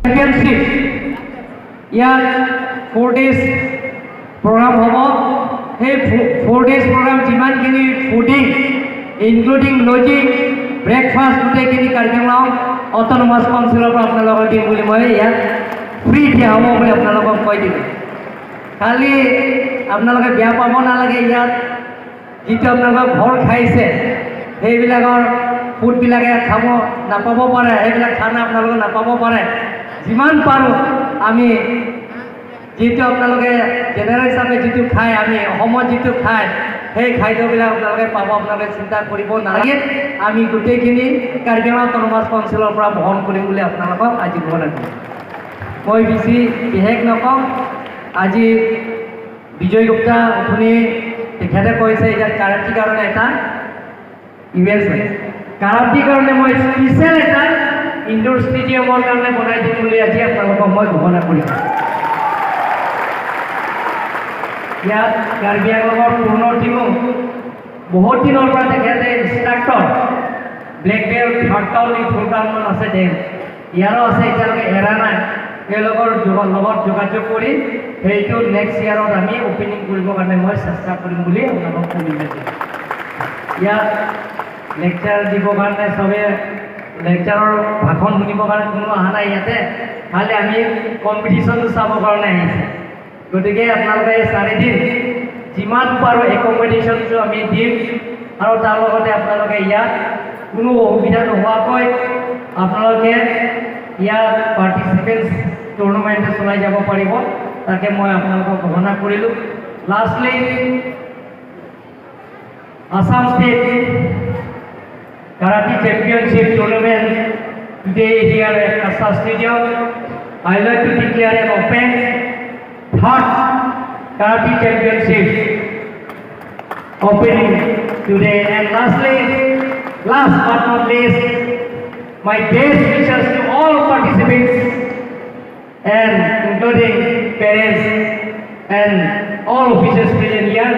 championship ইয়াত 4 days program হ'ব সেই 4 days program যিমানখিনি ফুডিং ইনক্লুডিং লজিং ব্ৰেকফাষ্ট গোটেইখিনি কাৰ্যক্ৰম অট'নমাছ কাউন্সিলৰ পৰা আপোনালোকক দিম বুলি মই ইয়াত ফ্ৰী দিয়া হ'ব বুলি আপোনালোকক কৈ দিলোঁ খালি আপোনালোকে বেয়া পাব নালাগে ইয়াত যিটো আপোনালোকক ঘৰ খাইছে সেইবিলাকৰ ফুডবিলাকে খাব নাপাব পাৰে সেইবিলাক খানা আপোনালোকে নাপাব পাৰে যিমান পাৰোঁ আমি যিটো আপোনালোকে জেনেৰেল হিচাপে যিটো খায় আমি অসমত যিটো খায় সেই খাদ্যবিলাক আপোনালোকে পাব আপোনালোকে চিন্তা কৰিব নালাগে আমি গোটেইখিনি কাৰ্যক্ৰম অট'নমাছ কাউন্সিলৰ পৰা বহন কৰিম বুলি আপোনালোকক আজি ঘোষণা কৰিম মই বেছি বিশেষ নকওঁ আজি বিজয় গুপ্তা অথনি তেখেতে কৈছে এতিয়া কাৰাটীৰ কাৰণে এটা ইভেণ্ট হয় কাৰাটীৰ কাৰণে মই স্পেচিয়েল এটা ইনডোৰ ষ্টেডিয়ামৰ কাৰণে বনাই দিম বুলি আজি আপোনালোকক মই ঘোষণা কৰিছোঁ ইয়াত কাৰ্বি আংলঙৰ পূৰ্ণ টিমো বহুত দিনৰ পৰা তেখেতে ইনষ্ট্ৰাক্টৰ ব্লেক বেল্ট থাৰ্ড ই ফুলটাউনমান আছে যে ইয়াৰো আছে এতিয়ালৈকে এৰা নাই তেওঁলোকৰ লগত যোগাযোগ কৰি সেইটো নেক্সট ইয়াৰত আমি অপেনিং কৰিবৰ কাৰণে মই চেষ্টা কৰিম বুলি আপোনালোকক কৈ দিছোঁ ইয়াত লেকচাৰ দিবৰ কাৰণে চবে লেকচাৰৰ ভাষণ শুনিবৰ কাৰণে কোনো অহা নাই ইয়াতে খালি আমি কম্পিটিশ্যনটো চাবৰ কাৰণে আহিছে গতিকে আপোনালোকে এই 4 দিন যিমান পাৰোঁ একমডেশ্যনটো আমি দিম আৰু তাৰ লগতে আপোনালোকে ইয়াত কোনো অসুবিধা নোহোৱাকৈ আপোনালোকে ইয়াত পাৰ্টিচিপেণ্টছ টুৰ্ণামেণ্টে চলাই যাব পাৰিব তাকে মই আপোনালোকক ঘোষণা কৰিলোঁ lastly Assam State Karate Championship Tournament today here at Kasa Stadium. I like to declare an open third Karate Championship opening today. And lastly, last but not least, my best wishes to all participants and including parents and all officials present here.